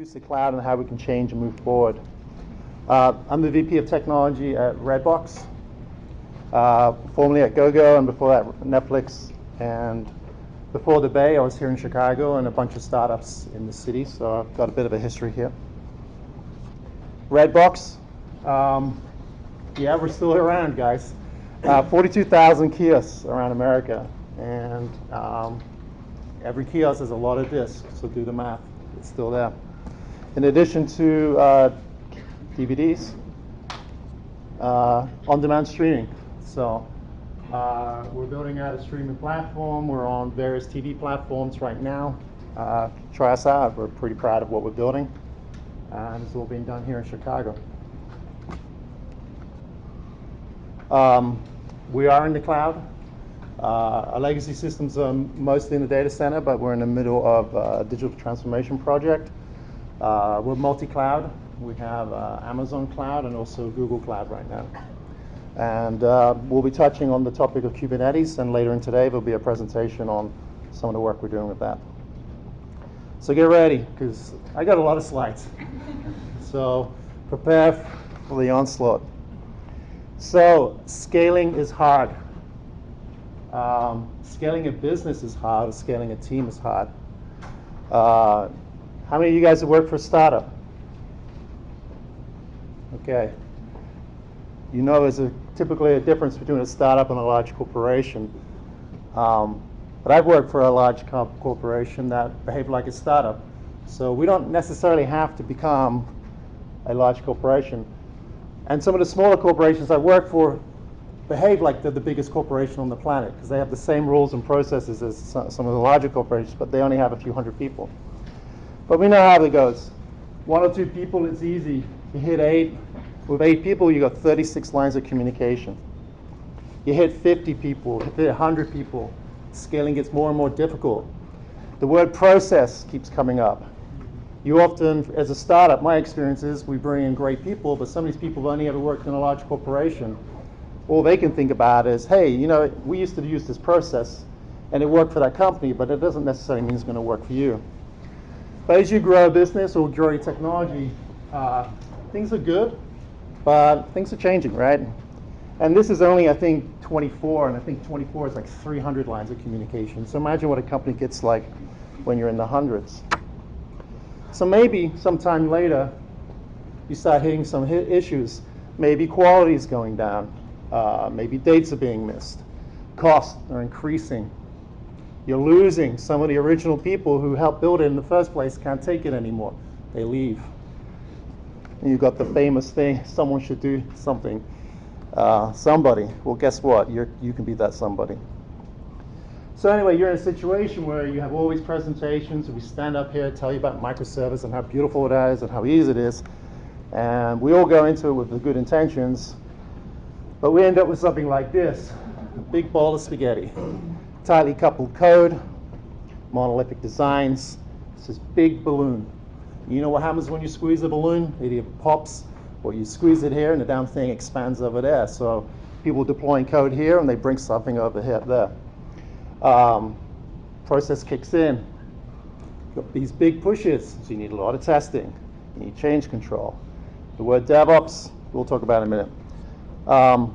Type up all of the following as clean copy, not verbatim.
introduce the cloud and how we can change and move forward. I'm the VP of Technology at Redbox, formerly at GoGo, and before that Netflix. And before the Bay, I was here in Chicago and a bunch of startups in the city, so I've got a bit of a history here. Redbox, yeah, we're still around, guys. 42,000 kiosks around America, and every kiosk has a lot of disks, so do the math. It's still there. In addition to DVDs, on-demand streaming. So we're building out a streaming platform. We're on various TV platforms right now. Try us out. We're pretty proud of what we're building. And it's all being done here in Chicago. We are in the cloud. Our legacy systems are mostly in the data center, but we're in the middle of a digital transformation project. We're multi-cloud. We have Amazon Cloud and also Google Cloud right now. And we'll be touching on the topic of Kubernetes, and later in today there'll be a presentation on some of the work we're doing with that. So get ready, because I got a lot of slides. So prepare for the onslaught. So scaling is hard. Scaling a business is hard. Scaling a team is hard. How many of you guys have worked for a startup? Okay. You know there's typically a difference between a startup and a large corporation. But I've worked for a large corporation that behaved like a startup. So we don't necessarily have to become a large corporation. And some of the smaller corporations I've worked for behave like they're the biggest corporation on the planet, because they have the same rules and processes as some of the larger corporations, but they only have a few hundred people. But we know how it goes. 1 or 2 people, it's easy. You hit 8. With 8 people, you got 36 lines of communication. You hit 50 people, hit 100 people. Scaling gets more and more difficult. The word process keeps coming up. You often, as a startup, my experience is we bring in great people, but some of these people have only ever worked in a large corporation. All they can think about is, hey, you know, we used to use this process, and it worked for that company, but it doesn't necessarily mean it's going to work for you. But as you grow a business or grow your technology, things are good, but things are changing, right? And this is only, I think, 24, and I think 24 is like 300 lines of communication. So imagine what a company gets like when you're in the hundreds. So maybe sometime later, you start hitting some issues. Maybe quality is going down. Maybe dates are being missed. Costs are increasing. You're losing some of the original people who helped build it in the first place, can't take it anymore. They leave. And you've got the famous thing, someone should do something. Somebody. Well, guess what? You can be that somebody. So anyway, you're in a situation where you have all these presentations, and we stand up here, tell you about microservice and how beautiful it is and how easy it is. And we all go into it with the good intentions, but we end up with something like this. A big ball of spaghetti. Tightly coupled code, monolithic designs. It's this big balloon. You know what happens when you squeeze a balloon? It either pops, or you squeeze it here and the damn thing expands over there. So people deploying code here and they bring something over here, there. Process kicks in. You've got these big pushes, so you need a lot of testing. You need change control. The word DevOps, we'll talk about in a minute.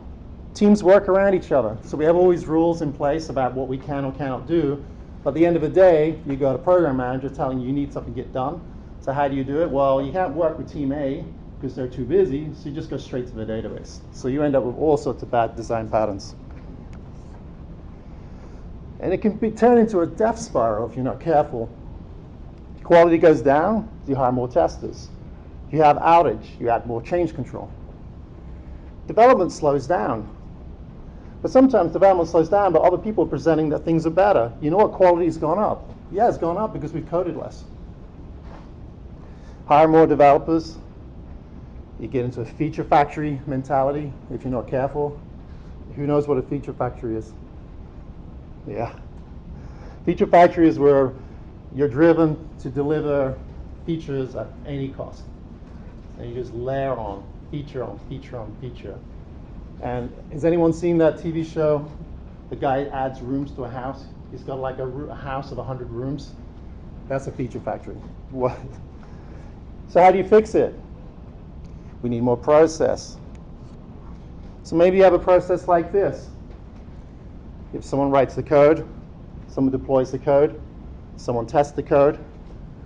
Teams work around each other. So we have all these rules in place about what we can or cannot do. But at the end of the day, you got a program manager telling you need something to get done. So how do you do it? Well, you can't work with team A because they're too busy, so you just go straight to the database. So you end up with all sorts of bad design patterns. And it can be turned into a death spiral if you're not careful. Quality goes down, you hire more testers. If you have outage, you add more change control. Development slows down. But sometimes development slows down, but other people are presenting that things are better. You know what? Quality's gone up. Yeah, it's gone up because we've coded less. Hire more developers. You get into a feature factory mentality if you're not careful. Who knows what a feature factory is? Yeah. Feature factory is where you're driven to deliver features at any cost. And you just layer on feature on feature on feature. And has anyone seen that TV show? The guy adds rooms to a house. He's got like a house of 100 rooms. That's a feature factory. What? So how do you fix it? We need more process. So maybe you have a process like this. If someone writes the code, someone deploys the code, someone tests the code,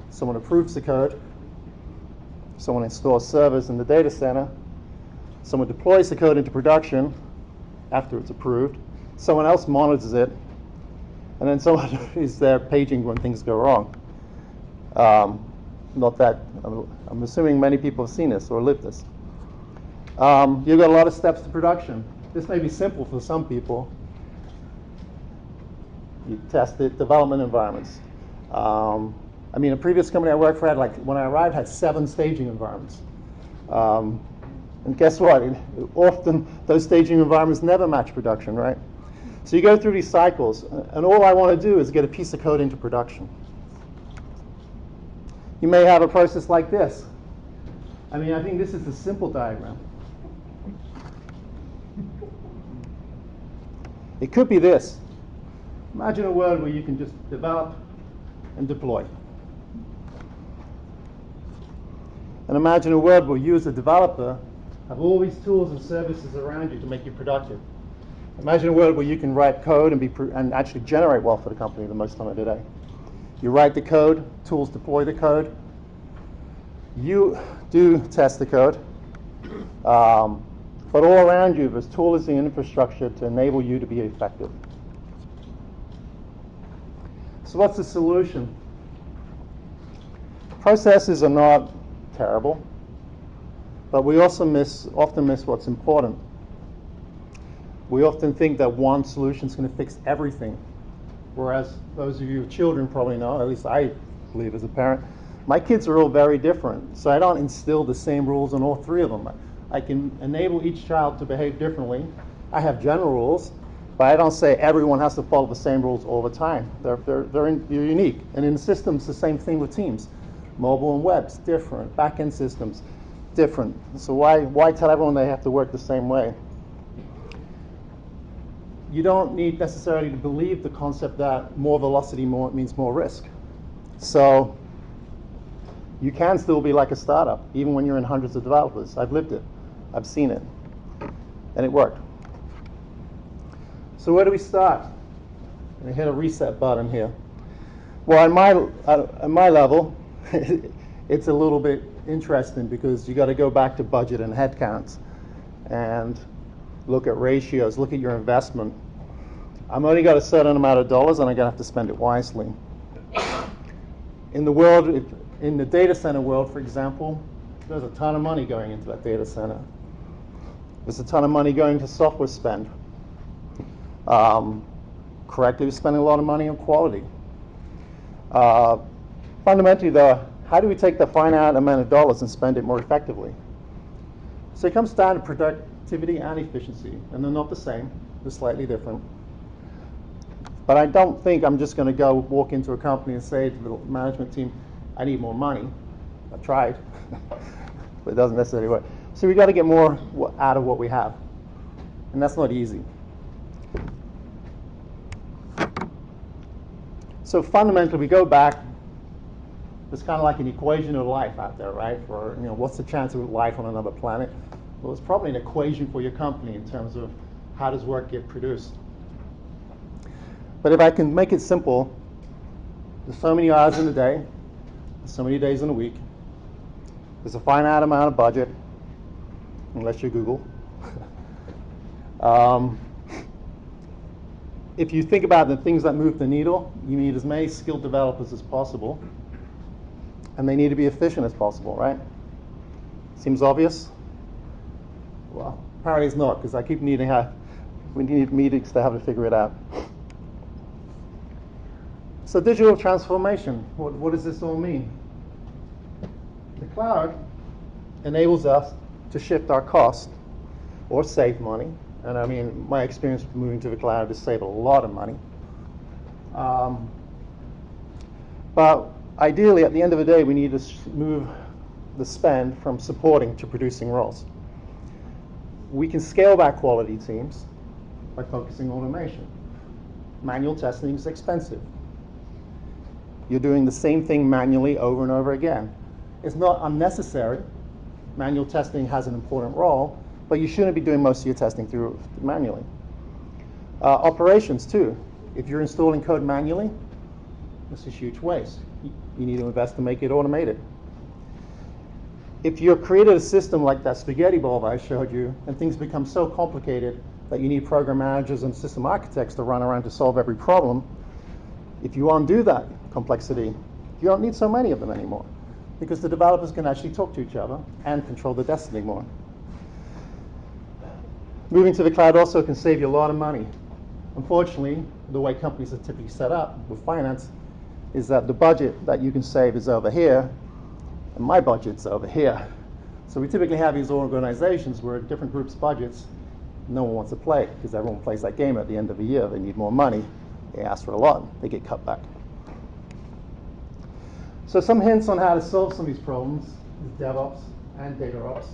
someone approves the code, someone installs servers in the data center, someone deploys the code into production after it's approved, someone else monitors it, and then someone is there paging when things go wrong. Not that, I'm assuming many people have seen this or lived this. You've got a lot of steps to production. This may be simple for some people. You test it, development environments. I mean, a previous company I worked for had, like, when I arrived, had 7 staging environments. And guess what? Often those staging environments never match production, right? So you go through these cycles, and all I want to do is get a piece of code into production. You may have a process like this. I mean, I think this is a simple diagram. It could be this. Imagine a world where you can just develop and deploy. And imagine a world where you as a developer have all these tools and services around you to make you productive. Imagine a world where you can write code and actually generate wealth for the company the most time of the day. You write the code, tools deploy the code. You do test the code. But all around you, there's tools and infrastructure to enable you to be effective. So what's the solution? Processes are not terrible, but we also often miss what's important. We often think that one solution is going to fix everything, whereas those of you with children probably know, at least I believe as a parent, my kids are all very different, so I don't instill the same rules on all 3 of them. I can enable each child to behave differently. I have general rules, but I don't say everyone has to follow the same rules all the time. They're unique. And in systems, the same thing with teams. Mobile and web's different. Back-end systems, different. So why tell everyone they have to work the same way? You don't need necessarily to believe the concept that more velocity means more risk. So you can still be like a startup, even when you're in hundreds of developers. I've lived it. I've seen it. And it worked. So where do we start? I hit a reset button here. Well, at my level, it's a little bit interesting because you got to go back to budget and headcounts and look at ratios, look at your investment. I'm only got a certain amount of dollars and I'm going to have to spend it wisely. In the world, in the data center world, for example, there's a ton of money going into that data center. There's a ton of money going to software spend. Correctly, we're spending a lot of money on quality. Fundamentally, though, how do we take the finite amount of dollars and spend it more effectively? So it comes down to productivity and efficiency, and they're not the same. They're slightly different. But I don't think I'm just going to go walk into a company and say to the management team, I need more money. I've tried, but it doesn't necessarily work. So we've got to get more out of what we have, and that's not easy. So fundamentally, we go back. It's kind of like an equation of life out there, right? For, what's the chance of life on another planet? Well, it's probably an equation for your company in terms of how does work get produced. But if I can make it simple, there's so many hours in a day, there's so many days in a week, there's a finite amount of budget, unless you're Google. If you think about the things that move the needle, you need as many skilled developers as possible, and they need to be efficient as possible, right? Seems obvious? Well, apparently it's not, because I keep needing we need meetings to have to figure it out. So digital transformation, what does this all mean? The cloud enables us to shift our cost or save money. And I mean, my experience with moving to the cloud is save a lot of money. But ideally, at the end of the day, we need to move the spend from supporting to producing roles. We can scale back quality teams by focusing on automation. Manual testing is expensive. You're doing the same thing manually over and over again. It's not unnecessary. Manual testing has an important role, but you shouldn't be doing most of your testing through manually. Operations too. If you're installing code manually, this is huge waste. You need to invest to make it automated. If you've created a system like that spaghetti bowl that I showed you, and things become so complicated that you need program managers and system architects to run around to solve every problem, if you undo that complexity, you don't need so many of them anymore, because the developers can actually talk to each other and control the destiny more. Moving to the cloud also can save you a lot of money. Unfortunately, the way companies are typically set up with finance is that the budget that you can save is over here, and my budget's over here. So we typically have these organizations where different groups' budgets, no one wants to play, because everyone plays that game at the end of the year. They need more money. They ask for a lot. They get cut back. So some hints on how to solve some of these problems is DevOps and DataOps.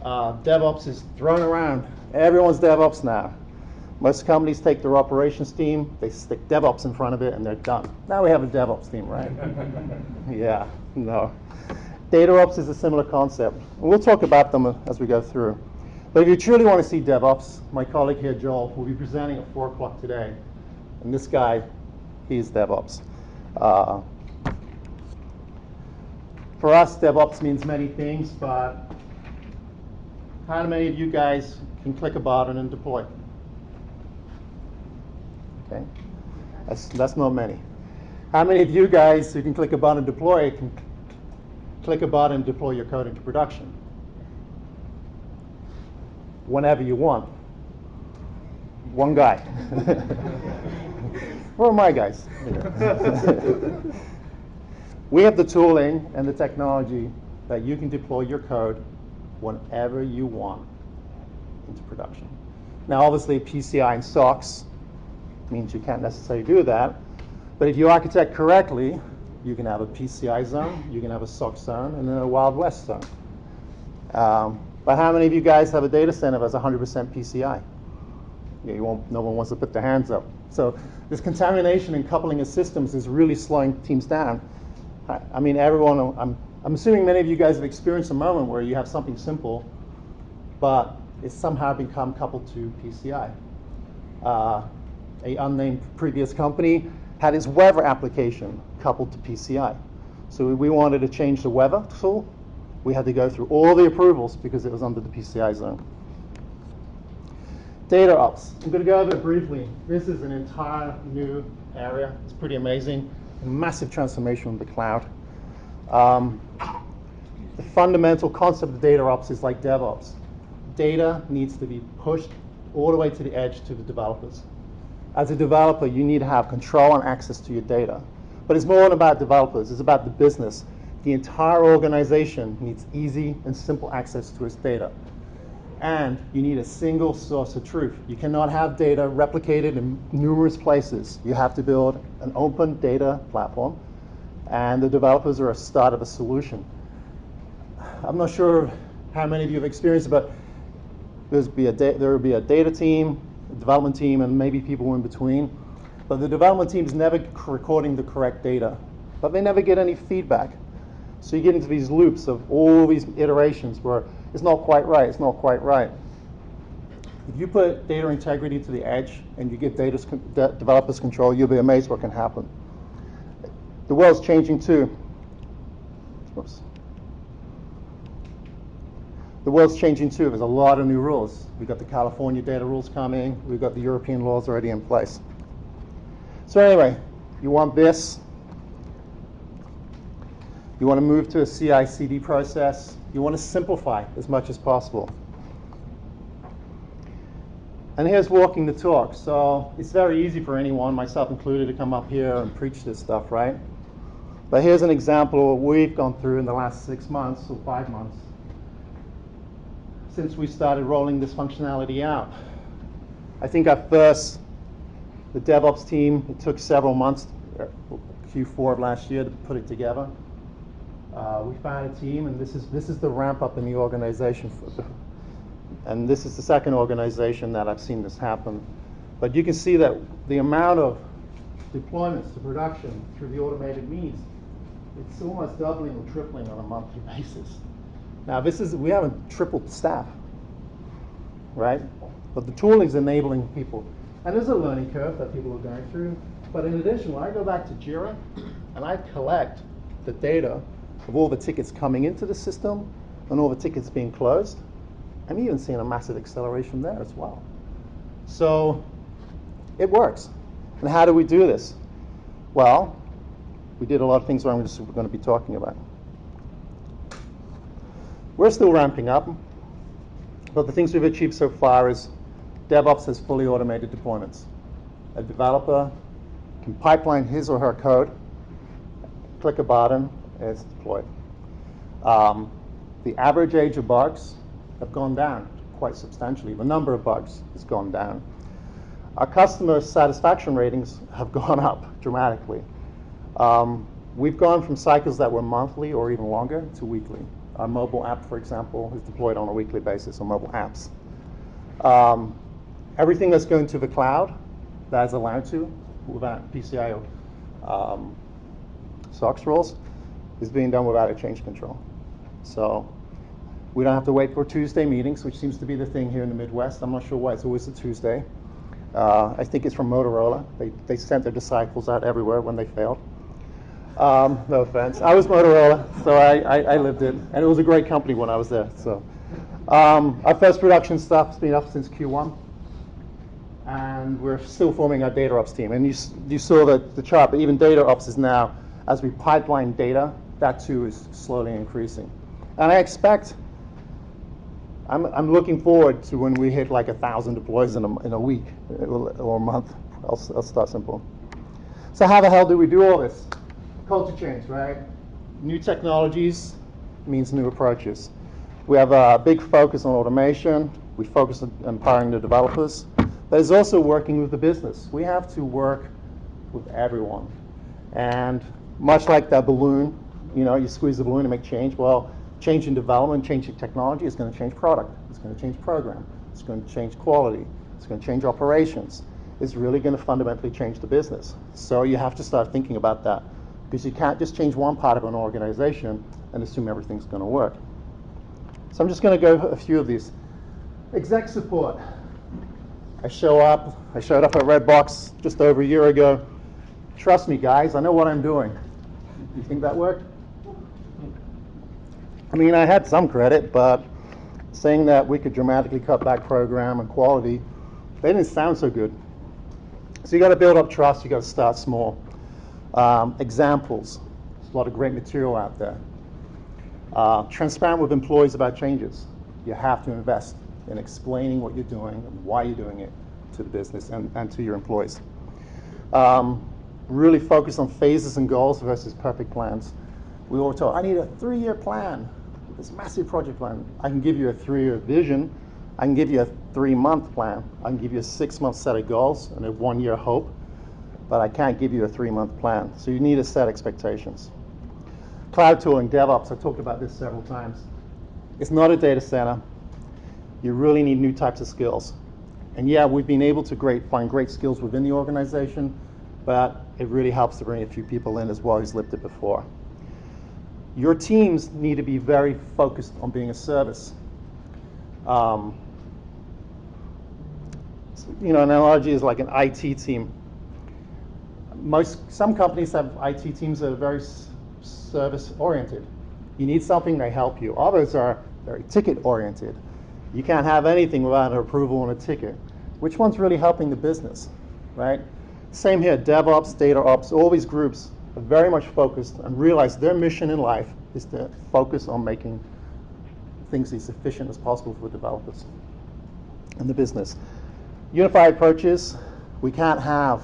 DevOps is thrown around. Everyone's DevOps now. Most companies take their operations team, they stick DevOps in front of it, and they're done. Now we have a DevOps team, right? Yeah, no. DataOps is a similar concept. We'll talk about them as we go through. But if you truly want to see DevOps, my colleague here, Joel, will be presenting at 4 o'clock today. And this guy, he's DevOps. For us, DevOps means many things, but how many of you guys can click a button and deploy? Okay, that's not many. How many of you guys who can click a button and deploy can click a button and deploy your code into production? Whenever you want. One guy. Where are my guys? We have the tooling and the technology that you can deploy your code whenever you want into production. Now, obviously, PCI and SOX means you can't necessarily do that. But if you architect correctly, you can have a PCI zone, you can have a SOX zone, and then a Wild West zone. But how many of you guys have a data center that's 100% PCI? Yeah, no one wants to put their hands up. So this contamination and coupling of systems is really slowing teams down. I mean, everyone, I'm assuming many of you guys have experienced a moment where you have something simple, but it's somehow become coupled to PCI. A unnamed previous company had its weather application coupled to PCI. So we wanted to change the weather tool. We had to go through all the approvals because it was under the PCI zone. DataOps. I'm going to go over it briefly. This is an entire new area. It's pretty amazing. A massive transformation from the cloud. The fundamental concept of DataOps is like DevOps. Data needs to be pushed all the way to the edge to the developers. As a developer, you need to have control and access to your data. But it's more than about developers. It's about the business. The entire organization needs easy and simple access to its data. And you need a single source of truth. You cannot have data replicated in numerous places. You have to build an open data platform, and the developers are a start of a solution. I'm not sure how many of you have experienced it, but there will be a data team, a development team, and maybe people in between. But the development team is never recording the correct data, but they never get any feedback. So you get into these loops of all these iterations where it's not quite right, it's not quite right. If you put data integrity to the edge and you give developers control, you'll be amazed what can happen. The world's changing too. Oops. The world's changing too. There's a lot of new rules. We've got the California data rules coming. We've got the European laws already in place. So anyway, you want this. You want to move to a CI/CD process. You want to simplify as much as possible. And here's walking the talk. So it's very easy for anyone, myself included, to come up here and preach this stuff, right? But here's an example of what we've gone through in the last 6 months or 5 months since we started rolling this functionality out. I think at first, the DevOps team, it took several months, Q4 of last year, to put it together. We found a team, and this is the ramp up in the organization. And this is the second organization that I've seen this happen. But you can see that the amount of deployments to production through the automated means It's almost doubling or tripling on a monthly basis. Now, we haven't tripled staff, right? But the tooling is enabling people. And there's a learning curve that people are going through. But in addition, when I go back to Jira and I collect the data of all the tickets coming into the system and all the tickets being closed, I'm even seeing a massive acceleration there as well. So it works. And how do we do this? Well, we did a lot of things we're going to be talking about. We're still ramping up, but the things we've achieved so far is DevOps has fully automated deployments. A developer can pipeline his or her code, click a button, and it's deployed. The average age of bugs have gone down quite substantially. The number of bugs has gone down. Our customer satisfaction ratings have gone up dramatically. We've gone from cycles that were monthly or even longer to weekly. Our mobile app, for example, is deployed on a weekly basis on mobile apps. Everything that's going to the cloud, that is allowed to, without PCI or SOX rules, is being done without a change control. So we don't have to wait for Tuesday meetings, which seems to be the thing here in the Midwest. I'm not sure why it's always a Tuesday. I think it's from Motorola. They sent their disciples out everywhere when they failed. No offense. I was Motorola, so I lived it. And it was a great company when I was there. So our first production stuff's been up since Q1. And we're still forming our data ops team. And you saw the chart, but even data ops is now, as we pipeline data, that too is slowly increasing. And I expect, I'm looking forward to when we hit like 1,000 deploys in a week or a month. I'll start simple. So how the hell do we do all this? Culture change, right? New technologies means new approaches. We have a big focus on automation. We focus on empowering the developers. But it's also working with the business. We have to work with everyone. And much like that balloon, you squeeze the balloon to make change. Well, change in development, change in technology is going to change product. It's going to change program. It's going to change quality. It's going to change operations. It's really going to fundamentally change the business. So you have to start thinking about that, because you can't just change one part of an organization and assume everything's going to work. So I'm just going to go a few of these. Exec support. I showed up at Redbox just over a year ago. Trust me, guys, I know what I'm doing. You think that worked? I mean, I had some credit, but saying that we could dramatically cut back program and quality, they didn't sound so good. So you got to build up trust. You got to start small. Examples. There's a lot of great material out there. Transparent with employees about changes. You have to invest in explaining what you're doing and why you're doing it to the business and to your employees. Really focus on phases and goals versus perfect plans. We were told, I need a 3-year plan, this massive project plan. I can give you a 3-year vision. I can give you a 3-month plan. I can give you a 6-month set of goals and a 1-year hope, but I can't give you a 3-month plan. So you need to set expectations. Cloud tooling, DevOps, I talked about this several times. It's not a data center. You really need new types of skills. And yeah, we've been able to find great skills within the organization, but it really helps to bring a few people in as well who's lived it before. Your teams need to be very focused on being a service. An analogy is like an IT team. Some companies have IT teams that are very service-oriented. You need something, they help you. Others are very ticket-oriented. You can't have anything without an approval on a ticket. Which one's really helping the business, right? Same here, DevOps, Data Ops, all these groups are very much focused and realize their mission in life is to focus on making things as efficient as possible for developers and the business. Unified approaches, we can't have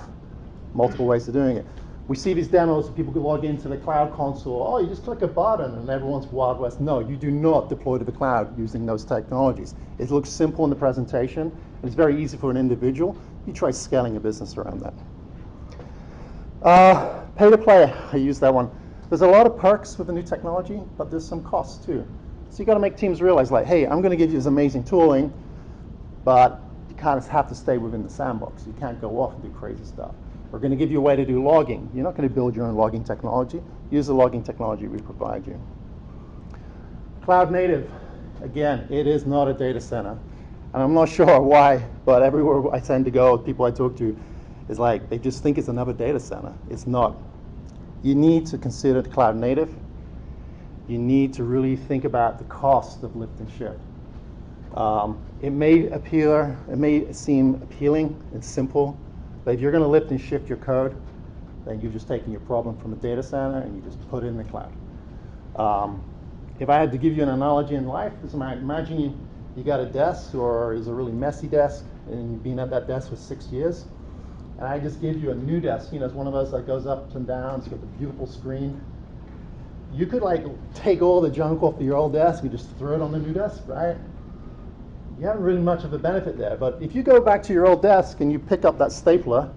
multiple ways of doing it. We see these demos, people can log into the cloud console. Oh, you just click a button and everyone's Wild West. No, you do not deploy to the cloud using those technologies. It looks simple in the presentation, and it's very easy for an individual. You try scaling a business around that. Pay to play, I use that one. There's a lot of perks with the new technology, but there's some costs too. So you got to make teams realize, like, hey, I'm going to give you this amazing tooling, but you kind of have to stay within the sandbox. You can't go off and do crazy stuff. We're going to give you a way to do logging. You're not going to build your own logging technology. Use the logging technology we provide you. Cloud native, again, it is not a data center. And I'm not sure why, but everywhere I tend to go, people I talk to, is like, they just think it's another data center. It's not. You need to consider the cloud native. You need to really think about the cost of lift and shift. It may seem appealing and simple, but if you're going to lift and shift your code, then you're just taking your problem from a data center and you just put it in the cloud. If I had to give you an analogy in life, imagine you got a desk, or it's a really messy desk, and you've been at that desk for 6 years, and I just give you a new desk. It's one of those that goes up and down. It's got the beautiful screen. You could take all the junk off your old desk and just throw it on the new desk, right? You haven't really much of a benefit there. But if you go back to your old desk and you pick up that stapler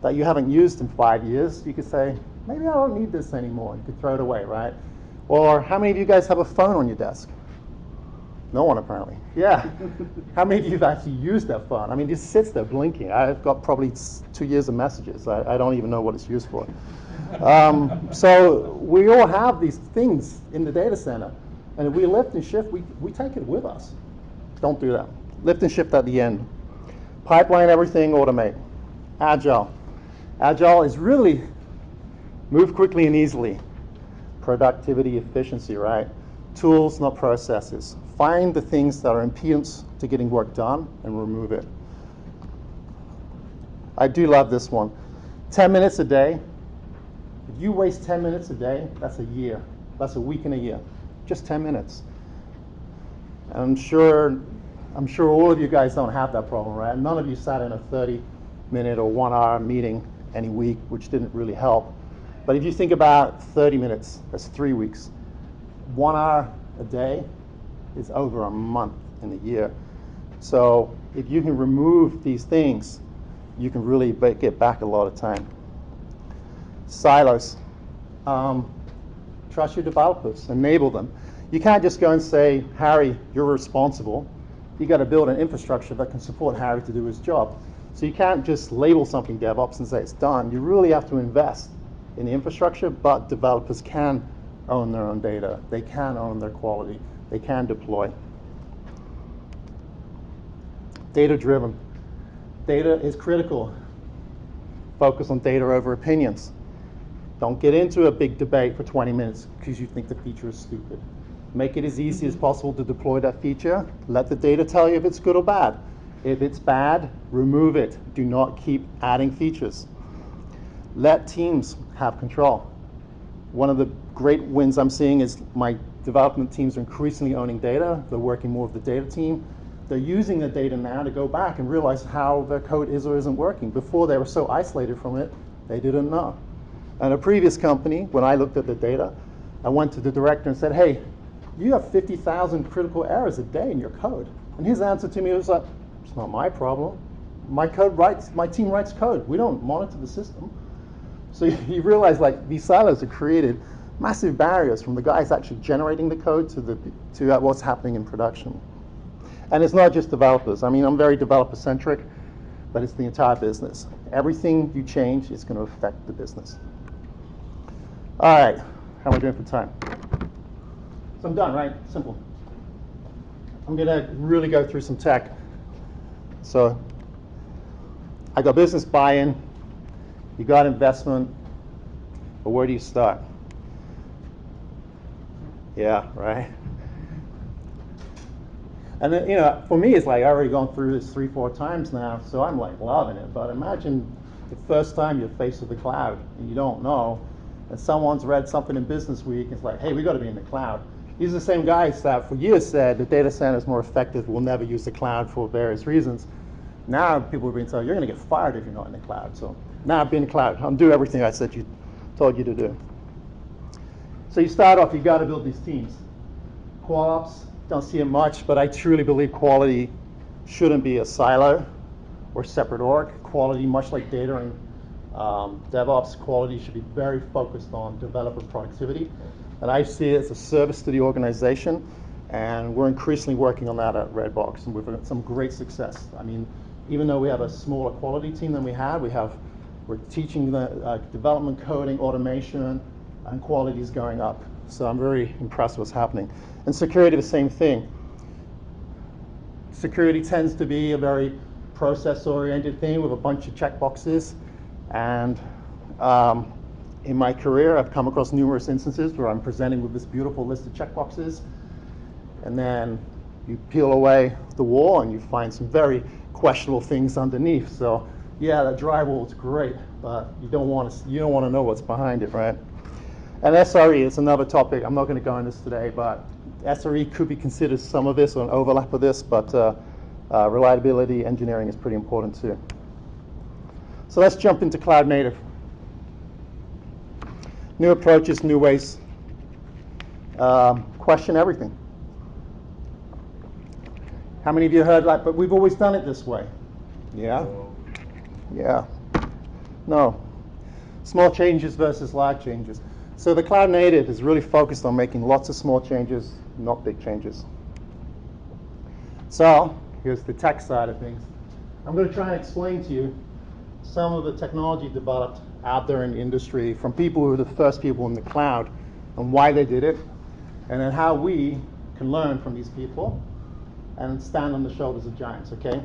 that you haven't used in 5 years, you could say, maybe I don't need this anymore. You could throw it away, right? Or how many of you guys have a phone on your desk? No one, apparently. Yeah. How many of you have actually used that phone? I mean, it just sits there blinking. I've got probably 2 years of messages. I don't even know what it's used for. So we all have these things in the data center. And if we lift and shift, we take it with us. Don't do that. Lift and shift at the end. Pipeline everything, automate. Agile. Agile is really move quickly and easily. Productivity, efficiency, right? Tools, not processes. Find the things that are impediments to getting work done and remove it. I do love this one. 10 minutes a day. If you waste 10 minutes a day, that's a year. That's a week and a year. Just 10 minutes. I'm sure all of you guys don't have that problem, right? None of you sat in a 30-minute or 1-hour meeting any week, which didn't really help. But if you think about 30 minutes, that's 3 weeks. 1 hour a day is over a month in a year. So if you can remove these things, you can really get back a lot of time. Silos. Trust your developers, enable them. You can't just go and say, Harry, you're responsible. You got to build an infrastructure that can support Harry to do his job. So you can't just label something DevOps and say it's done. You really have to invest in the infrastructure, but developers can own their own data. They can own their quality. They can deploy. Data-driven. Data is critical. Focus on data over opinions. Don't get into a big debate for 20 minutes because you think the feature is stupid. Make it as easy as possible to deploy that feature. Let the data tell you if it's good or bad. If it's bad, remove it. Do not keep adding features. Let teams have control. One of the great wins I'm seeing is my development teams are increasingly owning data. They're working more with the data team. They're using the data now to go back and realize how their code is or isn't working. Before, they were so isolated from it, they didn't know. And a previous company, when I looked at the data, I went to the director and said, hey, you have 50,000 critical errors a day in your code. And his answer to me was like, it's not my problem. My team writes code. We don't monitor the system. So you realize these silos have created massive barriers from the guys actually generating the code to what's happening in production. And it's not just developers. I mean, I'm very developer-centric, but it's the entire business. Everything you change is going to affect the business. All right, how am I doing for time? So I'm done, right? Simple. I'm going to really go through some tech. So I got business buy-in, you got investment, but where do you start? Yeah, right? And then, for me, it's like I've already gone through this 3-4 times now, so I'm loving it. But imagine the first time you're faced with the cloud and you don't know, and someone's read something in Business Week, and it's like, hey, we got to be in the cloud. These are the same guys that for years said the data center is more effective, we'll never use the cloud for various reasons. Now people are being told, you're going to get fired if you're not in the cloud. So now be in the cloud. I'll do everything I told you to do. So you start off, you got to build these teams. QualOps, don't see it much, but I truly believe quality shouldn't be a silo or separate org. Quality, much like data and DevOps, quality should be very focused on developer productivity. And I see it as a service to the organization, and we're increasingly working on that at Redbox, and we've had some great success. I mean, even though we have a smaller quality team than we have We're teaching the development, coding, automation, and quality is going up. So I'm very impressed with what's happening. And security, the same thing. Security tends to be a very process-oriented thing with a bunch of checkboxes. And in my career, I've come across numerous instances where I'm presenting with this beautiful list of checkboxes, and then you peel away the wall and you find some very questionable things underneath. So yeah, that drywall is great, but you don't want to know what's behind it, right? And SRE is another topic. I'm not going to go into this today, but SRE could be considered some of this or an overlap of this, but reliability engineering is pretty important too. So let's jump into cloud native. New approaches, new ways. Question everything. How many of you heard like, but we've always done it this way? Yeah? Yeah. No. Small changes versus large changes. So the cloud native is really focused on making lots of small changes, not big changes. So here's the tech side of things. I'm going to try and explain to you some of the technology developed out there in the industry from people who were the first people in the cloud and why they did it, and then how we can learn from these people and stand on the shoulders of giants, okay?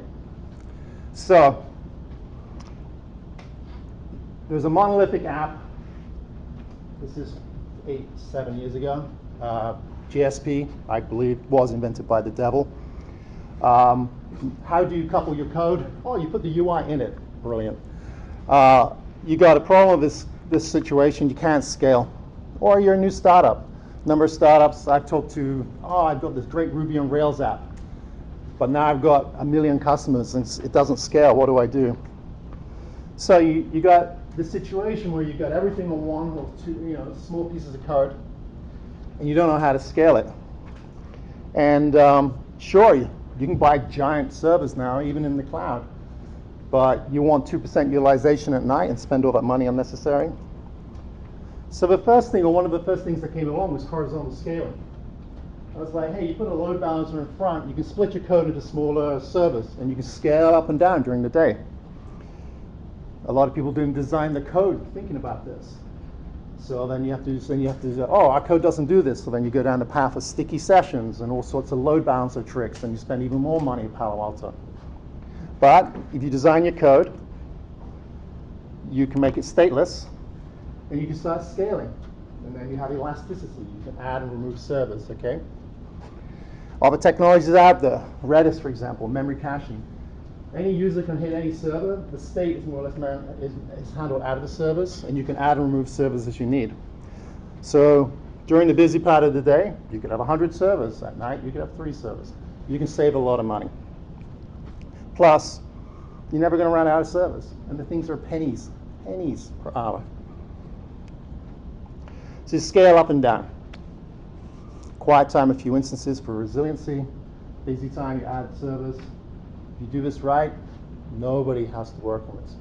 So there's a monolithic app. This is 7 years ago. GSP, I believe, was invented by the devil. How do you couple your code? Oh, you put the UI in it. Brilliant. You got a problem with this situation, you can't scale. Or you're a new startup. Number of startups I've talked to, oh, I've got this great Ruby on Rails app, but now I've got 1 million customers and it doesn't scale. What do I do? So you got the situation where you've got everything on one or two, small pieces of code, and you don't know how to scale it. And sure, you can buy giant servers now, even in the cloud, but you want 2% utilization at night and spend all that money unnecessary. So the first thing, or one of the first things that came along, was horizontal scaling. I was like, hey, you put a load balancer in front, you can split your code into smaller servers, and you can scale up and down during the day. A lot of people didn't design the code thinking about this. So then you have to, oh, our code doesn't do this. So then you go down the path of sticky sessions and all sorts of load balancer tricks, and you spend even more money in Palo Alto. But if you design your code, you can make it stateless, and you can start scaling. And then you have elasticity. You can add and remove servers, okay? Other technologies out there, Redis, for example, memory caching. Any user can hit any server. The state is more or less is handled out of the servers, and you can add and remove servers as you need. So during the busy part of the day, you could have 100 servers. At night, you could have 3 servers. You can save a lot of money. Plus, you're never going to run out of servers, and the things are pennies per hour. So you scale up and down. Quiet time, a few instances for resiliency. Busy time, you add servers. If you do this right, nobody has to work on this.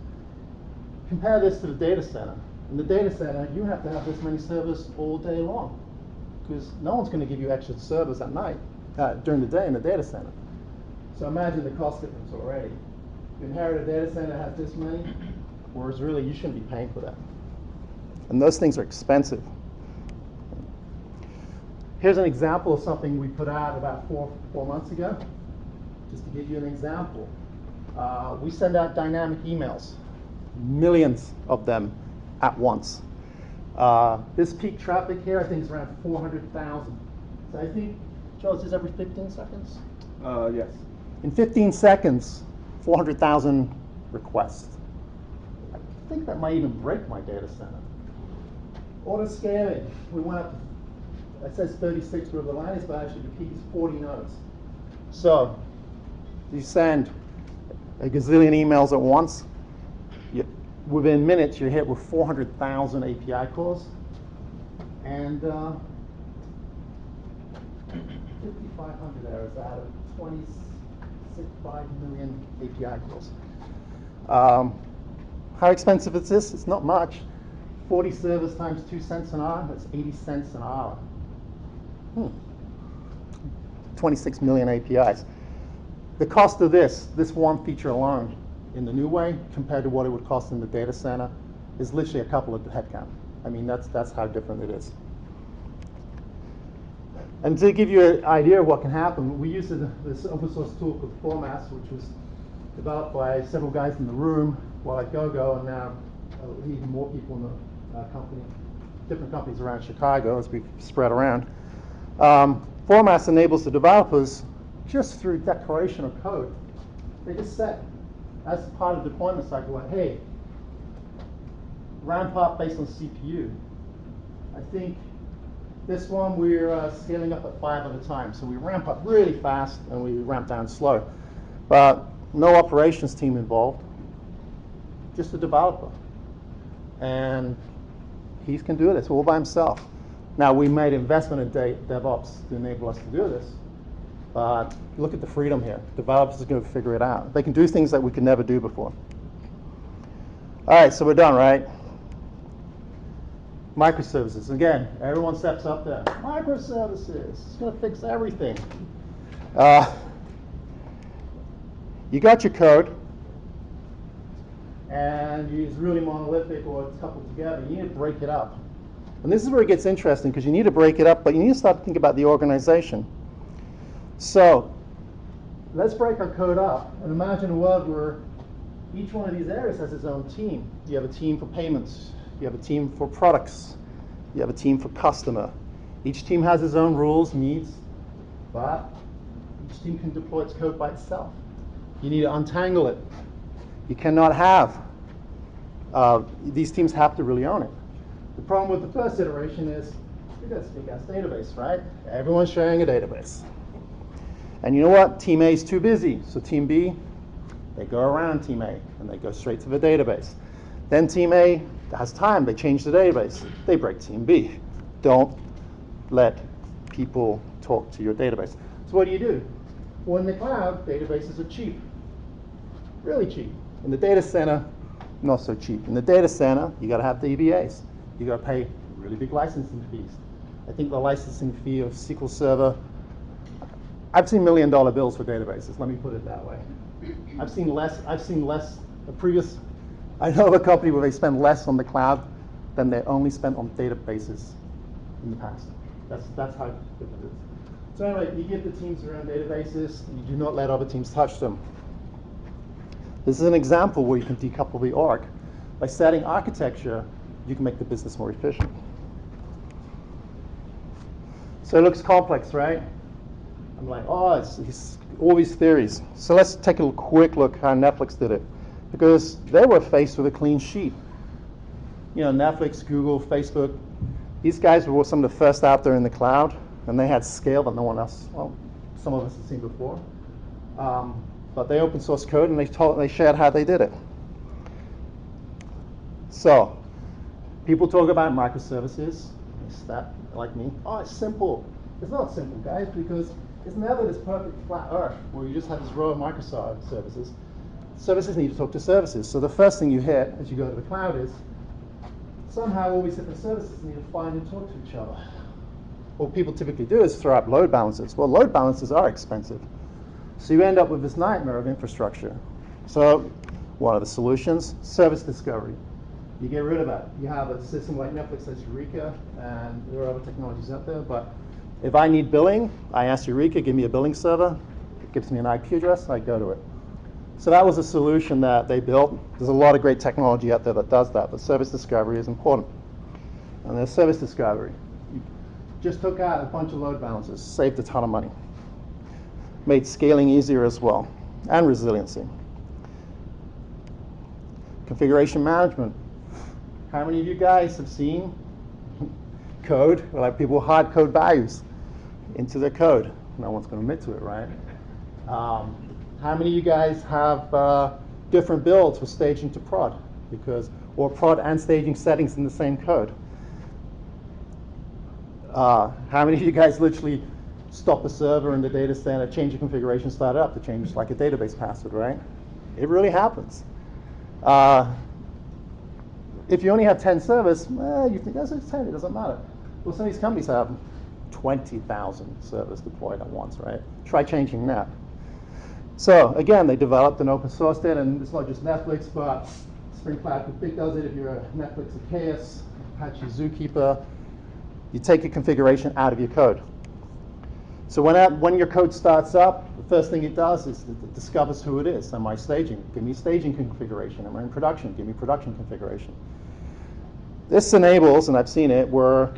Compare this to the data center. In the data center, you have to have this many servers all day long, because no one's going to give you extra servers at night, during the day in the data center. So imagine the cost difference already. You inherit a data center that has this many, whereas really you shouldn't be paying for that. And those things are expensive. Here's an example of something we put out about four months ago. Just to give you an example, we send out dynamic emails, millions of them at once. This peak traffic here, I think, is around 400,000. So I think, Joe, is this every 15 seconds? Yes. In 15 seconds, 400,000 requests. I think that might even break my data center. Auto scaling, we went up to, it says 36 for the line, but actually the peak is 40 nodes. So you send a gazillion emails at once. Within minutes, you're hit with 400,000 API calls. And 5,500 errors out of 25 million API calls. How expensive is this? It's not much. 40 servers times 2 cents an hour, that's 80 cents an hour. 26 million APIs. The cost of this one feature alone, in the new way compared to what it would cost in the data center is literally a couple of headcount. I mean, that's how different it is. And to give you an idea of what can happen, we use this open source tool called Formas, which was developed by several guys in the room while at GoGo, and now even more people in the company, different companies around Chicago as we spread around. Formas enables the developers, just through declaration of code, they just set, as part of the deployment cycle, like, hey, ramp up based on CPU. I think this one we're scaling up at 5 at a time. So we ramp up really fast and we ramp down slow. But no operations team involved, just a developer. And he can do this all by himself. Now, we made investment in DevOps to enable us to do this. But look at the freedom here. Developers are going to figure it out. They can do things that we could never do before. All right, so we're done, right? Microservices. Again, everyone steps up there. Microservices. It's going to fix everything. You got your code, and it's really monolithic or it's coupled together. You need to break it up. And this is where it gets interesting, because you need to break it up, but you need to start to think about the organization. So let's break our code up and imagine a world where each one of these areas has its own team. You have a team for payments. You have a team for products. You have a team for customer. Each team has its own rules, needs, but each team can deploy its code by itself. You need to untangle it. You cannot have, these teams have to really own it. The problem with the first iteration is, we've got this big-ass database, right? Everyone's sharing a database. And you know what? Team A is too busy. So Team B, they go around Team A, and they go straight to the database. Then Team A has time. They change the database. They break Team B. Don't let people talk to your database. So what do? Well, in the cloud, databases are cheap. Really cheap. In the data center, not so cheap. In the data center, you got to have DBAs. You got to pay really big licensing fees. I think the licensing fee of SQL Server, I've seen $1 million bills for databases. Let me put it that way. I've seen less. I know of a company where they spend less on the cloud than they only spent on databases in the past. That's how different it is. So anyway, you give the teams around databases, and you do not let other teams touch them. This is an example where you can decouple the org. By setting architecture, you can make the business more efficient. So it looks complex, right? I'm like, oh, it's all these theories. So let's take a quick look how Netflix did it. Because they were faced with a clean sheet. You know, Netflix, Google, Facebook, these guys were some of the first out there in the cloud, and they had scale that no one else, well, some of us have seen before. But they open source code, and they shared how they did it. So people talk about microservices. Like me, oh, it's simple. It's not simple, guys, because it's never this perfect flat earth where you just have this row of microservices. Services need to talk to services. So the first thing you hit as you go to the cloud is somehow all these different services need to find and talk to each other. What people typically do is throw up load balancers. Well, load balancers are expensive. So you end up with this nightmare of infrastructure. So one of the solutions, service discovery. You get rid of that. You have a system like Netflix that's Eureka, and there are other technologies out there. But if I need billing, I ask Eureka, give me a billing server. It gives me an IP address, I go to it. So that was a solution that they built. There's a lot of great technology out there that does that, but service discovery is important. And there's service discovery. You just took out a bunch of load balancers, saved a ton of money. Made scaling easier as well, and resiliency. Configuration management. How many of you guys have seen code, like people hard code values into their code? No one's going to admit to it, right? How many of you guys have different builds for staging to prod? Or prod and staging settings in the same code? How many of you guys literally stop a server in the data center, change the configuration, start it up to change like a database password, right? It really happens. If you only have 10 servers, you think that's 10, it doesn't matter. Well, some of these companies have 20,000 servers deployed at once, right? Try changing that. So again, they developed and open sourced it, and it's not just Netflix, but Spring Cloud Config does it. If you're a Netflix Achaeus, Apache Zookeeper, you take your configuration out of your code. So when your code starts up, the first thing it does is it discovers who it is. Am I staging? Give me staging configuration. Am I in production? Give me production configuration. This enables, and I've seen it, where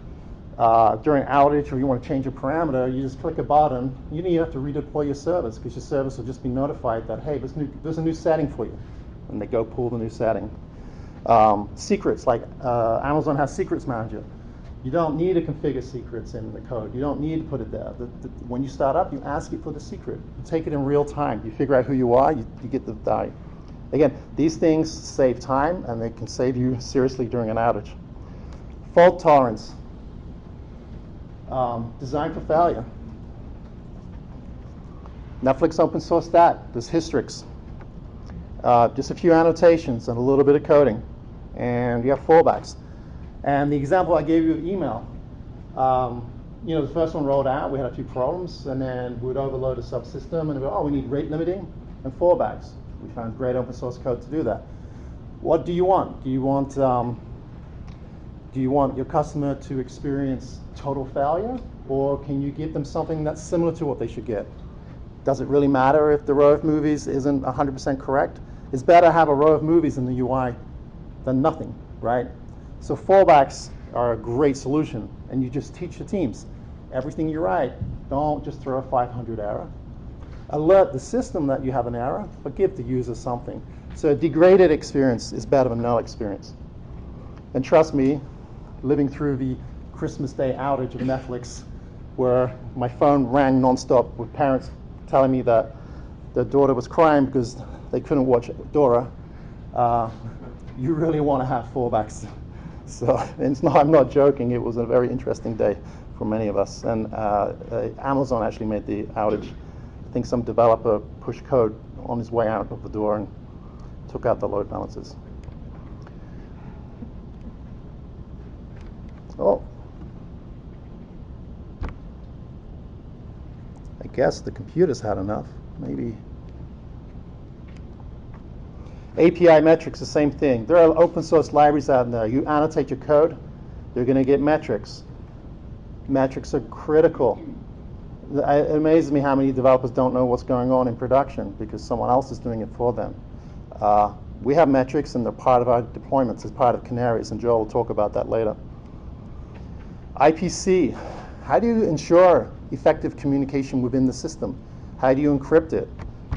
during outage or you want to change a parameter, you just click a button. You don't even have to redeploy your service because your service will just be notified that, hey, there's a new setting for you. And they go pull the new setting. Secrets, like Amazon has Secrets Manager. You don't need to configure secrets in the code. You don't need to put it there. When you start up, you ask it for the secret. You take it in real time. You figure out who you are, you get the value. Again, these things save time, and they can save you seriously during an outage. Fault tolerance. Design for failure. Netflix open source that. There's Hystrix. Just a few annotations and a little bit of coding. And you have fallbacks. And the example I gave you of email, the first one rolled out, we had a few problems, and then we'd overload a subsystem, and we'd go, we need rate limiting and fallbacks. We found great open source code to do that. What do you want? Do you want your customer to experience total failure, or can you give them something that's similar to what they should get? Does it really matter if the row of movies isn't 100% correct? It's better to have a row of movies in the UI than nothing, right? So fallbacks are a great solution, and you just teach the teams everything you write. Don't just throw a 500 error. Alert the system that you have an error, but give the user something. So a degraded experience is better than no experience. And trust me, living through the Christmas Day outage of Netflix, where my phone rang nonstop with parents telling me that their daughter was crying because they couldn't watch Dora, you really want to have fallbacks. So I'm not joking, it was a very interesting day for many of us. And Amazon actually made the outage. I think some developer pushed code on his way out of the door and took out the load balancers. Oh. I guess the computers had enough, maybe. API metrics, the same thing. There are open source libraries out there. You annotate your code, you're going to get metrics. Metrics are critical. It amazes me how many developers don't know what's going on in production because someone else is doing it for them. We have metrics, and they're part of our deployments as part of Canaries, and Joel will talk about that later. IPC, how do you ensure effective communication within the system? How do you encrypt it?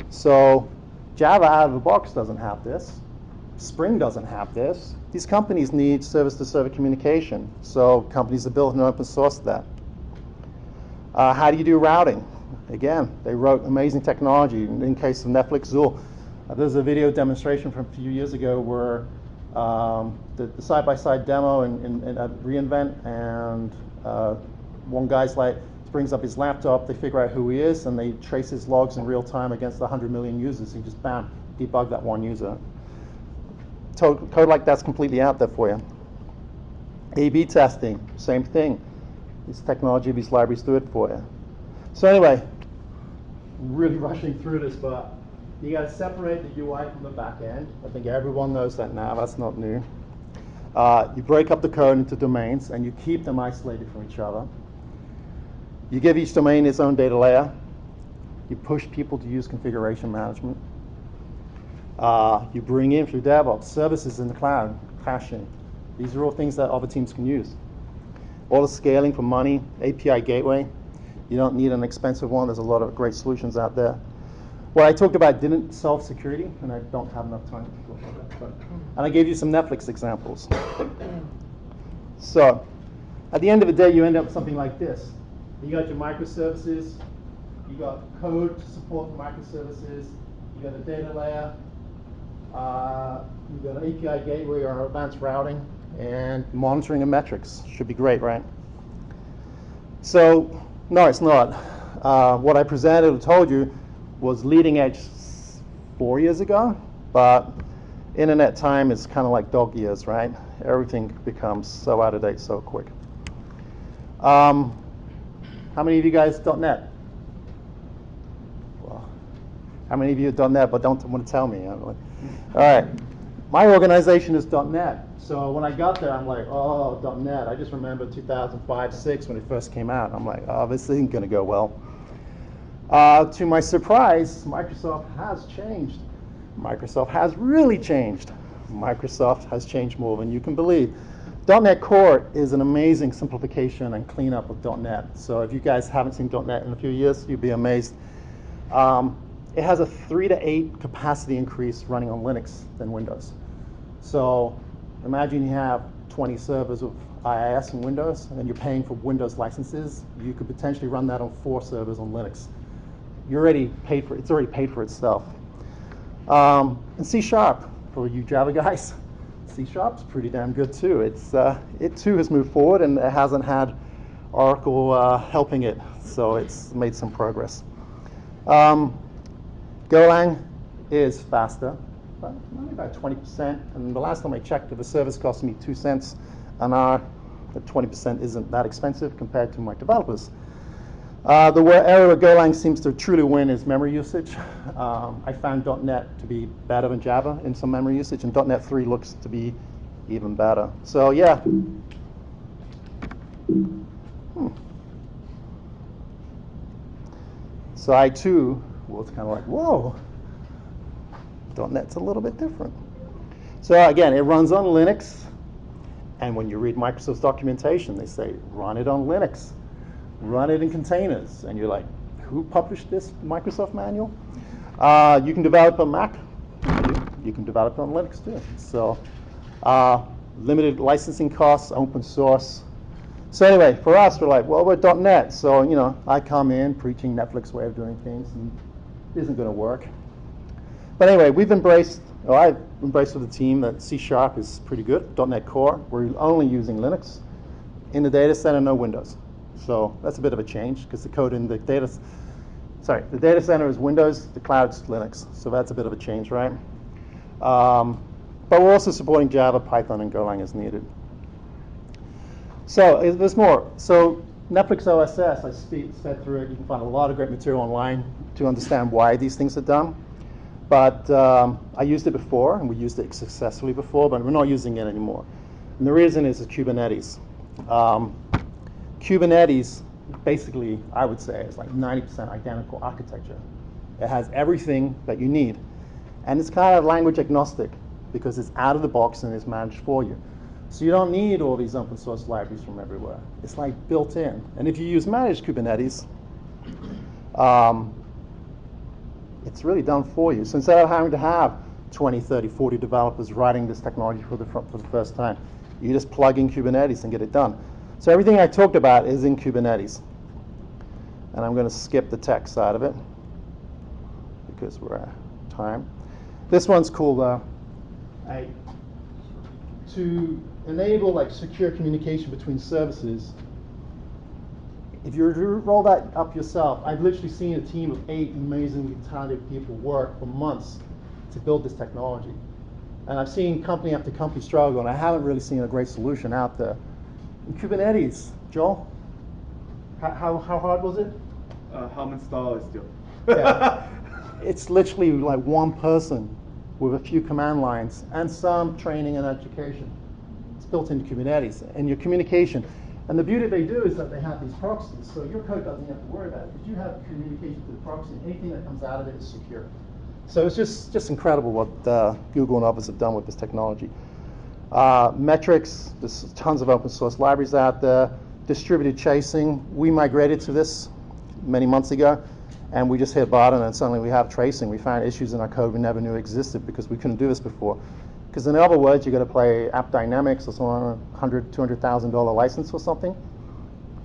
So Java out of the box doesn't have this. Spring doesn't have this. These companies need service-to-server communication, so companies are building open source that. How do you do routing? Again, they wrote amazing technology. In case of Netflix Zool, there's a video demonstration from a few years ago where the side-by-side demo at reInvent, and one guy's like, brings up his laptop, they figure out who he is, and they trace his logs in real time against 100 million users. He just, bam, debug that one user. Code like that's completely out there for you. A/B testing, same thing. This technology, these libraries do it for you. So anyway, really rushing through this, but you got to separate the UI from the back end. I think everyone knows that now. That's not new. You break up the code into domains, and you keep them isolated from each other. You give each domain its own data layer. You push people to use configuration management. You bring in through DevOps services in the cloud, caching. These are all things that other teams can use. All the scaling for money, API gateway. You don't need an expensive one. There's a lot of great solutions out there. What I talked about didn't solve security, and I don't have enough time to talk about that. And I gave you some Netflix examples. So at the end of the day, you end up with something like this. You got your microservices, you got code to support the microservices, you got a data layer, you got an API gateway or advanced routing, and monitoring and metrics. Should be great, right? So, no, it's not. What I presented and told you was leading edge 4 years ago, but internet time is kind of like dog years, right? Everything becomes so out of date so quick. How many of you guys .NET? Well, How many of you are .NET but don't want to tell me? I'm like, all right. My organization is .NET. So when I got there, I'm like, oh, .NET. I just remember 2005, 6 when it first came out. I'm like, oh, this isn't going to go well. To my surprise, Microsoft has changed. Microsoft has really changed. Microsoft has changed more than you can believe. .NET Core is an amazing simplification and cleanup of .NET. So if you guys haven't seen .NET in a few years, you'd be amazed. It has a 3 to 8 capacity increase running on Linux than Windows. So imagine you have 20 servers with IIS and Windows, and you're paying for Windows licenses. You could potentially run that on 4 servers on Linux. You already paid for it. It's already paid for itself. And C# for you Java guys. C# is pretty damn good too. It too has moved forward, and it hasn't had Oracle helping it, so it's made some progress. Golang is faster, but only about 20%. And the last time I checked, the service cost me 2 cents an hour. That 20% isn't that expensive compared to my developers. The area where Golang seems to truly win is memory usage. I found .NET to be better than Java in some memory usage, and .NET 3 looks to be even better. So yeah. So I too was kind of like, whoa, .NET's a little bit different. So again, it runs on Linux, and when you read Microsoft's documentation, they say run it on Linux. Run it in containers, and you're like, who published this Microsoft manual? You can develop on Mac. You can develop on Linux too. So limited licensing costs, open source. So anyway, for us, we're like, well, we're .NET. So I come in preaching Netflix way of doing things, and it isn't going to work. But anyway, I've embraced with the team that C# is pretty good. .NET Core, we're only using Linux. In the data center, no Windows. So that's a bit of a change, because the code in the data center is Windows, the cloud's Linux. So that's a bit of a change, right? But we're also supporting Java, Python, and Golang as needed. So there's more. So Netflix OSS, I sped through it. You can find a lot of great material online to understand why these things are done. But I used it before, and we used it successfully before, but we're not using it anymore. And the reason is Kubernetes. Kubernetes, basically, I would say, is like 90% identical architecture. It has everything that you need. And it's kind of language agnostic, because it's out of the box and it's managed for you. So you don't need all these open source libraries from everywhere. It's like built in. And if you use managed Kubernetes, it's really done for you. So instead of having to have 20, 30, 40 developers writing this technology for the first time, you just plug in Kubernetes and get it done. So everything I talked about is in Kubernetes. And I'm going to skip the tech side of it, because we're at time. This one's called to enable secure communication between services. If you roll that up yourself, I've literally seen a team of 8 amazingly talented people work for months to build this technology. And I've seen company after company struggle, and I haven't really seen a great solution out there. In Kubernetes, Joel, how hard was it? Helm install is still. Yeah. It's literally like one person with a few command lines and some training and education. It's built into Kubernetes and your communication. And the beauty they do is that they have these proxies, so your code doesn't have to worry about it, because you have communication to the proxy, and anything that comes out of it is secure. So it's just incredible what Google and others have done with this technology. Metrics, there's tons of open source libraries out there. Distributed tracing, we migrated to this many months ago, and we just hit bottom, and suddenly we have tracing. We found issues in our code we never knew existed because we couldn't do this before. Because in other words, you've got to play App Dynamics or some $100,000, $200,000 license or something.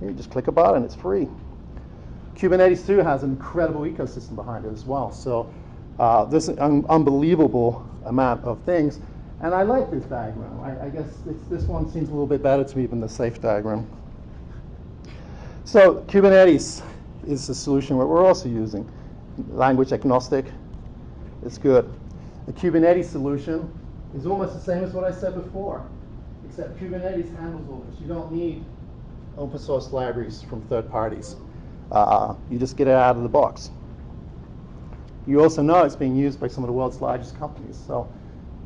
You just click a button, it's free. Kubernetes too has an incredible ecosystem behind it as well. So there's an unbelievable amount of things. And I like this diagram. I guess this one seems a little bit better to me than the safe diagram. So Kubernetes is a solution that we're also using. Language agnostic, it's good. The Kubernetes solution is almost the same as what I said before, except Kubernetes handles all this. You don't need open source libraries from third parties. You just get it out of the box. You also know it's being used by some of the world's largest companies, so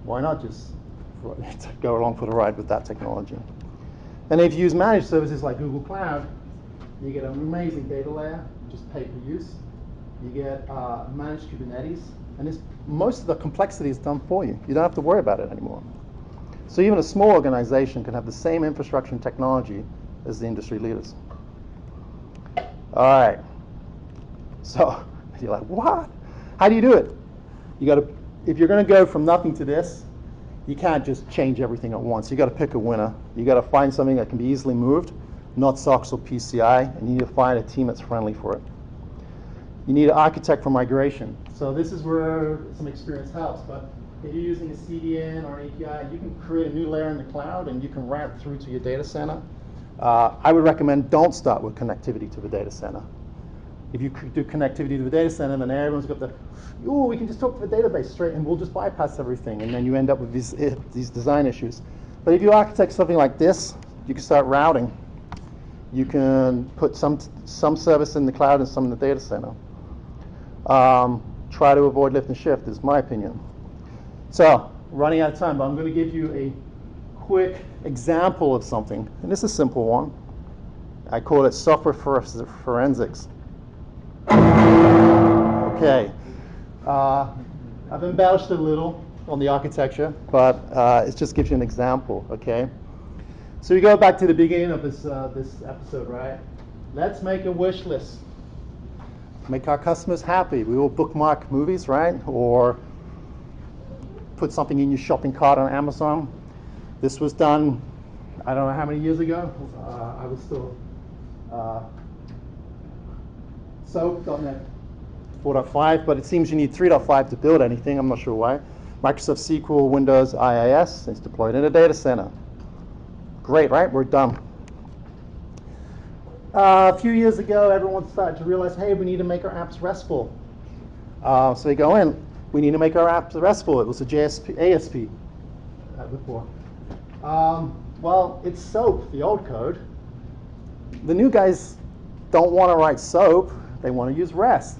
why not just go along for the ride with that technology? And if you use managed services like Google Cloud, you get an amazing data layer, just pay per use. You get managed Kubernetes, and most of the complexity is done for you. You don't have to worry about it anymore. So even a small organization can have the same infrastructure and technology as the industry leaders. All right. So you're like, what? How do you do it? You got to, if you're going to go from nothing to this, you can't just change everything at once. You got to pick a winner. You got to find something that can be easily moved, not SOX or PCI, and you need to find a team that's friendly for it. You need an architect for migration. So this is where some experience helps, but if you're using a CDN or an API, you can create a new layer in the cloud and you can route through to your data center. I would recommend don't start with connectivity to the data center. If you do connectivity to the data center, then everyone's got we can just talk to the database straight and we'll just bypass everything, and then you end up with these design issues. But if you architect something like this, you can start routing. You can put some service in the cloud and some in the data center. Try to avoid lift and shift is my opinion. So, running out of time, but I'm going to give you a quick example of something. And this is a simple one. I call it software forensics. Okay. I've embellished a little on the architecture, but it just gives you an example, okay? So we go back to the beginning of this episode, right? Let's make a wish list. Make our customers happy. We will bookmark movies, right? Or put something in your shopping cart on Amazon. This was done, I don't know how many years ago. I was still SOAP.NET 4.5, but it seems you need 3.5 to build anything. I'm not sure why. Microsoft SQL, Windows, IIS. It's deployed in a data center. Great, right? We're done. A few years ago, everyone started to realize, hey, we need to make our apps RESTful. So they go in, we need to make our apps RESTful. It was a ASP before. Well, it's SOAP, the old code. The new guys don't want to write SOAP. They want to use REST.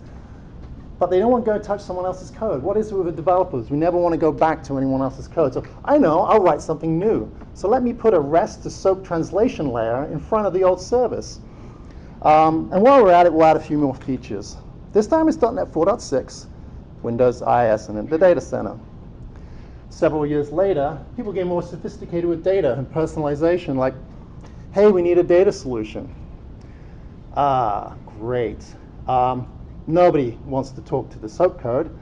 But they don't want to go touch someone else's code. What is it with the developers? We never want to go back to anyone else's code. So I know, I'll write something new. So let me put a REST to SOAP translation layer in front of the old service. And while we're at it, we'll add a few more features. This time it's .NET 4.6, Windows, IIS, and in the data center. Several years later, people get more sophisticated with data and personalization, like, hey, we need a data solution. Great. Nobody wants to talk to the SOAP code,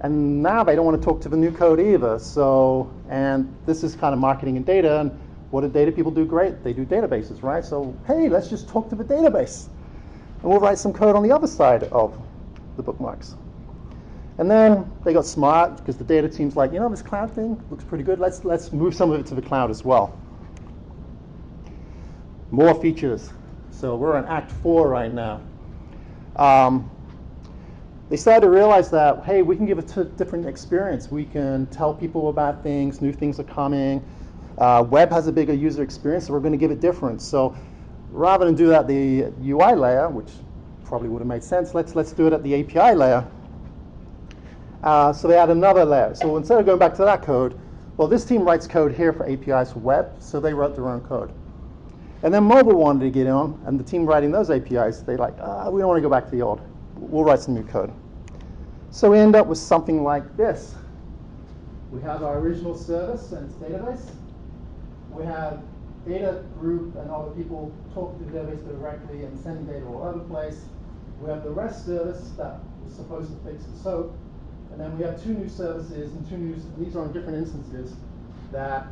and now they don't want to talk to the new code either. So, and this is kind of marketing and data, and what do data people do great? They do databases, right? So, hey, let's just talk to the database, and we'll write some code on the other side of the bookmarks. And then they got smart because the data team's like, you know, this cloud thing looks pretty good. Let's move some of it to the cloud as well. More features. So we're in Act 4 right now. They started to realize that, hey, we can give a different experience. We can tell people about things, new things are coming. Web has a bigger user experience, so we're going to give it difference. So rather than do that at the UI layer, which probably would have made sense, let's do it at the API layer. So they add another layer. So instead of going back to that code, well, this team writes code here for APIs for web, so they wrote their own code. And then mobile wanted to get on, and the team writing those APIs, they're like, we don't want to go back to the old. We'll write some new code. So we end up with something like this. We have our original service and its database. We have data group and all the people talk to the database directly and sending data all over the place. We have the REST service that was supposed to fix the SOAP. And then we have two new services and these are on different instances that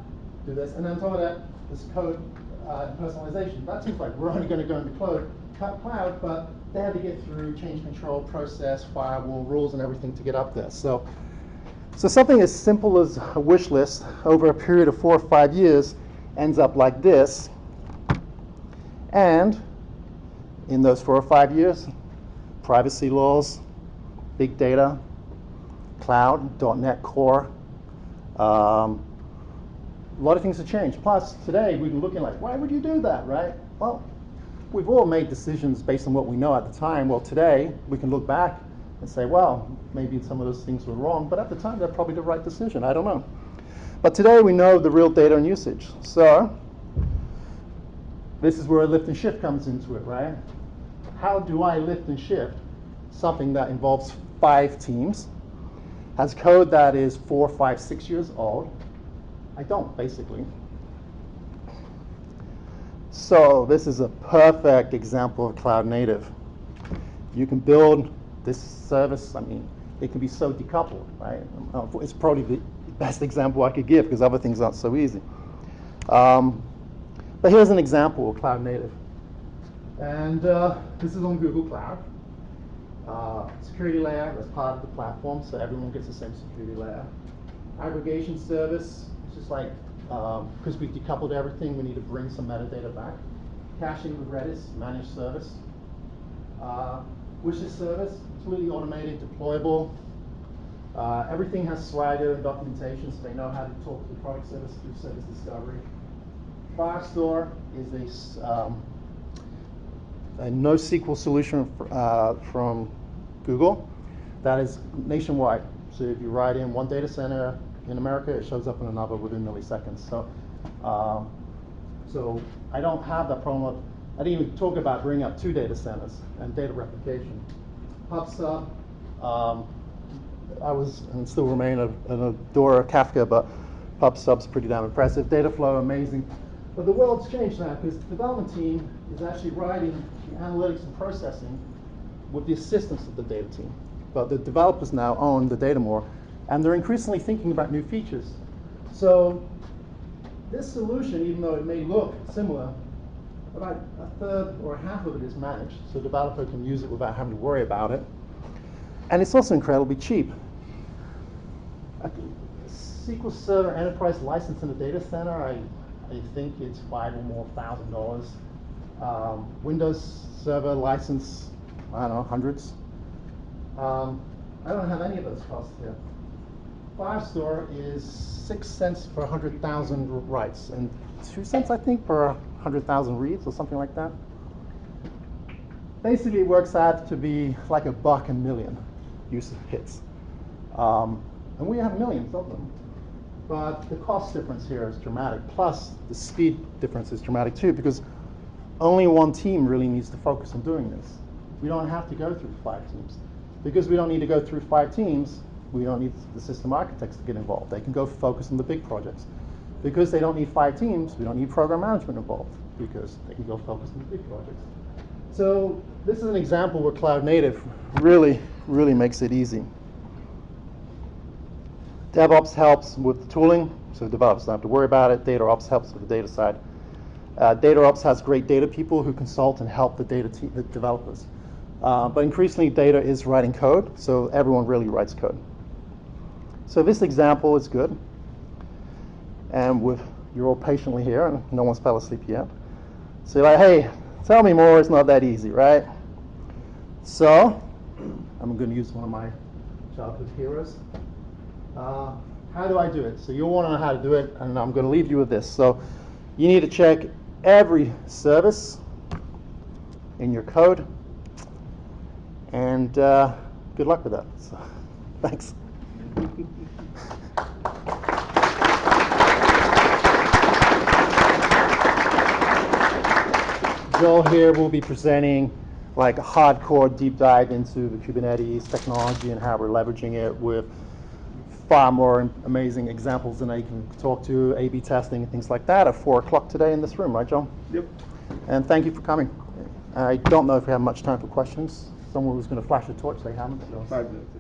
do this. And then on top of that, this code and personalization. That seems like we're only going to go into cloud, but they had to get through change control process, firewall rules, and everything to get up there. So something as simple as a wish list over a period of 4 or 5 years ends up like this. And in those 4 or 5 years, privacy laws, big data, cloud, .NET Core, a lot of things have changed. Plus, today, we've been looking like, why would you do that, right? Well, we've all made decisions based on what we know at the time. Well, today, we can look back and say, well, maybe some of those things were wrong, but at the time, they're probably the right decision. I don't know. But today, we know the real data and usage. So this is where lift and shift comes into it, right? How do I lift and shift something that involves 5 teams, has code that is 4, 5, 6 years old? I don't, basically. So this is a perfect example of cloud native. You can build this service. I mean, it can be so decoupled, right? It's probably the best example I could give because other things aren't so easy. But here's an example of cloud native. And this is on Google Cloud. Security layer as part of the platform, so everyone gets the same security layer. Aggregation service, it's just like, because we decoupled everything, we need to bring some metadata back. Caching with Redis, managed service. Wishes service, it's really automated, deployable. Everything has Swagger and documentation, so they know how to talk to the product service through service discovery. Firestore is a NoSQL solution from Google that is nationwide. So if you write in one data center in America, it shows up in another within milliseconds. So I don't have that problem. I didn't even talk about bringing up 2 data centers and data replication. PubSub, I was and still remain an adorer of Kafka, but PubSub's pretty damn impressive. Dataflow, amazing. But the world's changed now because the development team is actually writing the analytics and processing with the assistance of the data team. But the developers now own the data more, and they're increasingly thinking about new features. So this solution, even though it may look similar, about a third or half of it is managed, so the developer can use it without having to worry about it. And it's also incredibly cheap. A SQL Server enterprise license in a data center, I think it's $5,000 or more. Windows Server license, I don't know, hundreds. I don't have any of those costs here. Firestore is 6 cents per 100,000 writes, and 2 cents, I think, per 100,000 reads, or something like that. Basically, it works out to be like $1 a million use hits. And we have millions of them. But the cost difference here is dramatic. Plus, the speed difference is dramatic too, because only one team really needs to focus on doing this. We don't have to go through 5 teams. Because we don't need to go through 5 teams, we don't need the system architects to get involved. They can go focus on the big projects. Because they don't need 5 teams, we don't need program management involved, because they can go focus on the big projects. So this is an example where cloud native really, really makes it easy. DevOps helps with the tooling, so developers don't have to worry about it. DataOps helps with the data side. DataOps has great data people who consult and help the the developers. But increasingly, data is writing code, so everyone really writes code. So this example is good. And you're all patiently here, and no one's fell asleep yet. So you're like, hey, tell me more, it's not that easy, right? So I'm going to use one of my childhood heroes. How do I do it? So you'll want to know how to do it, and I'm going to leave you with this. So you need to check every service in your code, and good luck with that. So, thanks. Joel here will be presenting like a hardcore deep dive into the Kubernetes technology and how we're leveraging it with far more amazing examples than I can talk to, A/B testing and things like that at 4 o'clock today in this room, right, Joel? Yep. And thank you for coming. I don't know if we have much time for questions. Someone was going to flash a torch, they haven't. So. 5 minutes.